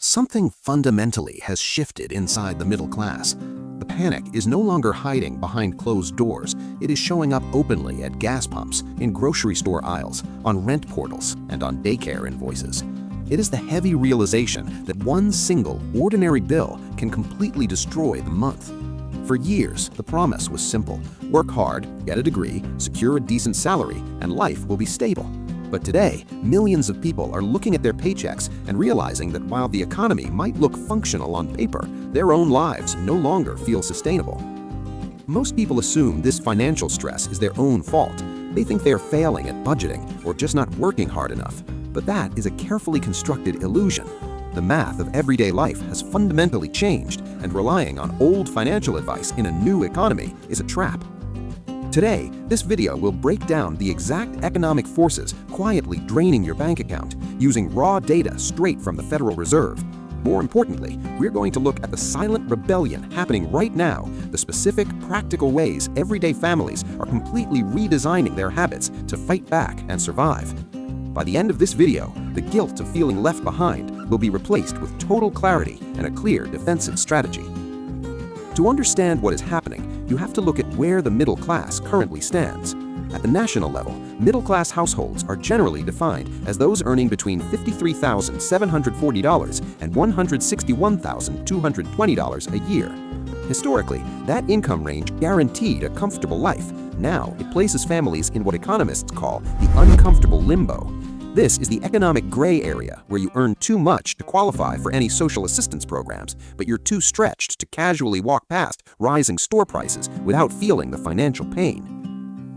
Something fundamentally has shifted inside the middle class. The panic is no longer hiding behind closed doors. It is showing up openly at gas pumps, in grocery store aisles, on rent portals, and on daycare invoices. It is the heavy realization that one single, ordinary bill can completely destroy the month. For years, the promise was simple: work hard, get a degree, secure a decent salary, and life will be stable. But today, millions of people are looking at their paychecks and realizing that while the economy might look functional on paper, their own lives no longer feel sustainable. Most people assume this financial stress is their own fault. They think they're failing at budgeting or just not working hard enough. But that is a carefully constructed illusion. The math of everyday life has fundamentally changed, and relying on old financial advice in a new economy is a trap. Today, this video will break down the exact economic forces quietly draining your bank account, using raw data straight from the Federal Reserve. More importantly, we're going to look at the silent rebellion happening right now, the specific, practical ways everyday families are completely redesigning their habits to fight back and survive. By the end of this video, the guilt of feeling left behind will be replaced with total clarity and a clear defensive strategy. To understand what is happening, you have to look at where the middle class currently stands. At the national level, middle-class households are generally defined as those earning between $53,740 and $161,220 a year. Historically, that income range guaranteed a comfortable life. Now, it places families in what economists call the uncomfortable limbo. This is the economic gray area where you earn too much to qualify for any social assistance programs, but you're too stretched to casually walk past rising store prices without feeling the financial pain.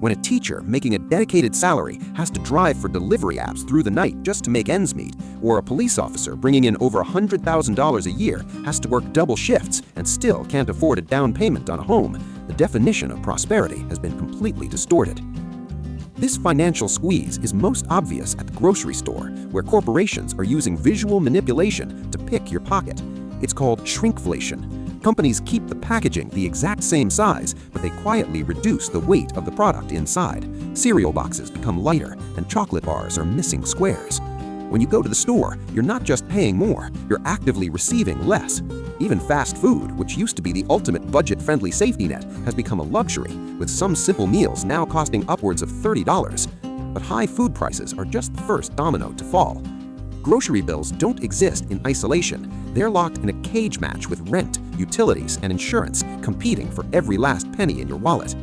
When a teacher making a dedicated salary has to drive for delivery apps through the night just to make ends meet, or a police officer bringing in over $100,000 a year has to work double shifts and still can't afford a down payment on a home, the definition of prosperity has been completely distorted. This financial squeeze is most obvious at the grocery store, where corporations are using visual manipulation to pick your pocket. It's called shrinkflation. Companies keep the packaging the exact same size, but they quietly reduce the weight of the product inside. Cereal boxes become lighter, and chocolate bars are missing squares. When you go to the store, you're not just paying more, you're actively receiving less. Even fast food, which used to be the ultimate budget-friendly safety net, has become a luxury, with some simple meals now costing upwards of $30. But high food prices are just the first domino to fall. Grocery bills don't exist in isolation. They're locked in a cage match with rent, utilities, and insurance, competing for every last penny in your wallet.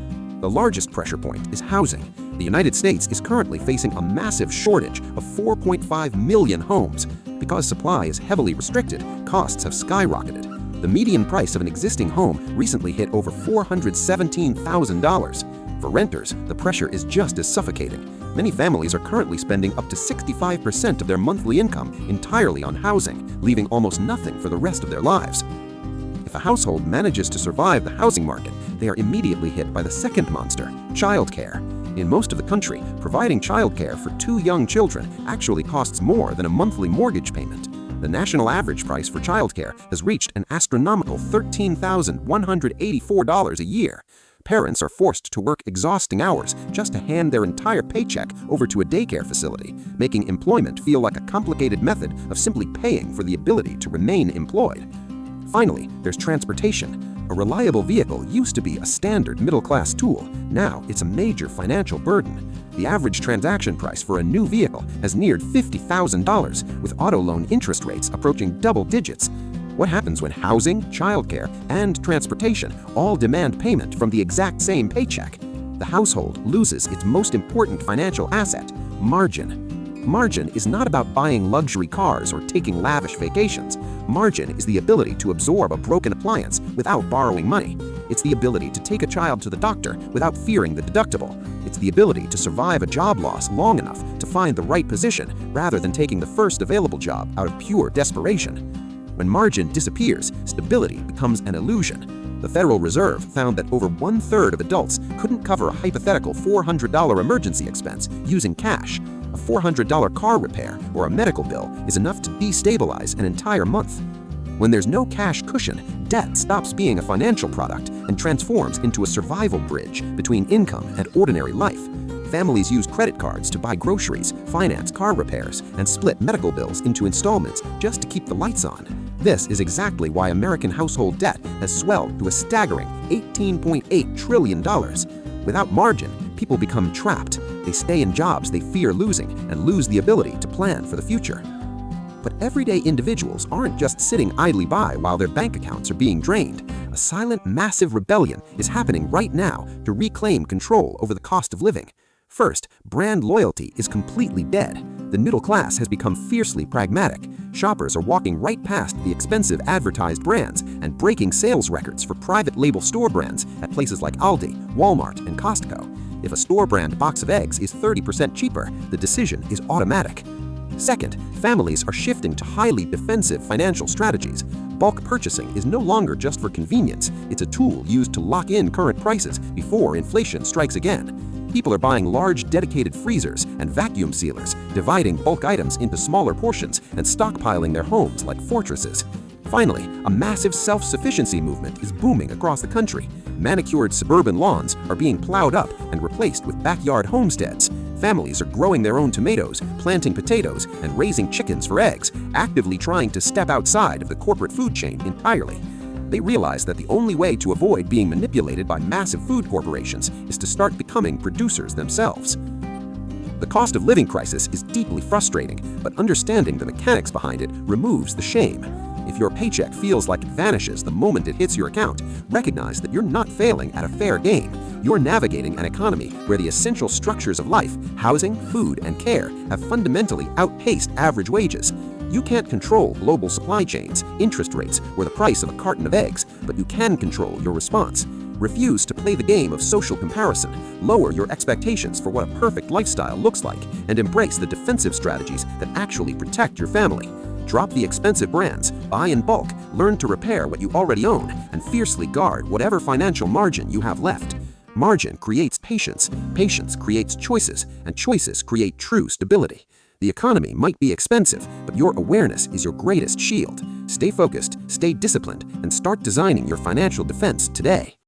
The largest pressure point is housing. The United States is currently facing a massive shortage of 4.5 million homes. Because supply is heavily restricted, costs have skyrocketed. The median price of an existing home recently hit over $417,000. For renters, the pressure is just as suffocating. Many families are currently spending up to 65% of their monthly income entirely on housing, leaving almost nothing for the rest of their lives. If a household manages to survive the housing market, they are immediately hit by the second monster, childcare. In most of the country, providing childcare for 2 young children actually costs more than a monthly mortgage payment. The national average price for childcare has reached an astronomical $13,184 a year. Parents are forced to work exhausting hours just to hand their entire paycheck over to a daycare facility, making employment feel like a complicated method of simply paying for the ability to remain employed. Finally, there's transportation. A reliable vehicle used to be a standard middle-class tool. Now it's a major financial burden. The average transaction price for a new vehicle has neared $50,000, with auto loan interest rates approaching double digits. What happens when housing, childcare, and transportation all demand payment from the exact same paycheck? The household loses its most important financial asset, margin. Margin is not about buying luxury cars or taking lavish vacations. Margin is the ability to absorb a broken appliance without borrowing money. It's the ability to take a child to the doctor without fearing the deductible. It's the ability to survive a job loss long enough to find the right position rather than taking the first available job out of pure desperation. When margin disappears, stability becomes an illusion. The Federal Reserve found that over 1/3 of adults couldn't cover a hypothetical $400 emergency expense using cash. A $400 car repair or a medical bill is enough to destabilize an entire month. When there's no cash cushion, debt stops being a financial product and transforms into a survival bridge between income and ordinary life. Families use credit cards to buy groceries, finance car repairs, and split medical bills into installments just to keep the lights on. This is exactly why American household debt has swelled to a staggering $18.8 trillion. Without margin, people become trapped. They stay in jobs they fear losing and lose the ability to plan for the future. But everyday individuals aren't just sitting idly by while their bank accounts are being drained. A silent, massive rebellion is happening right now to reclaim control over the cost of living. First, brand loyalty is completely dead. The middle class has become fiercely pragmatic. Shoppers are walking right past the expensive advertised brands and breaking sales records for private label store brands at places like Aldi, Walmart, and Costco. If a store brand box of eggs is 30% cheaper, the decision is automatic. Second, families are shifting to highly defensive financial strategies. Bulk purchasing is no longer just for convenience. It's a tool used to lock in current prices before inflation strikes again. People are buying large dedicated freezers and vacuum sealers, dividing bulk items into smaller portions and stockpiling their homes like fortresses. Finally, a massive self-sufficiency movement is booming across the country. Manicured suburban lawns are being plowed up and replaced with backyard homesteads. Families are growing their own tomatoes, planting potatoes, and raising chickens for eggs, actively trying to step outside of the corporate food chain entirely. They realize that the only way to avoid being manipulated by massive food corporations is to start becoming producers themselves. The cost of living crisis is deeply frustrating, but understanding the mechanics behind it removes the shame. If your paycheck feels like it vanishes the moment it hits your account, recognize that you're not failing at a fair game. You're navigating an economy where the essential structures of life, housing, food, and care, have fundamentally outpaced average wages. You can't control global supply chains, interest rates, or the price of a carton of eggs, but you can control your response. Refuse to play the game of social comparison, lower your expectations for what a perfect lifestyle looks like, and embrace the defensive strategies that actually protect your family. Drop the expensive brands, buy in bulk, learn to repair what you already own, and fiercely guard whatever financial margin you have left. Margin creates patience, patience creates choices, and choices create true stability. The economy might be expensive, but your awareness is your greatest shield. Stay focused, stay disciplined, and start designing your financial defense today.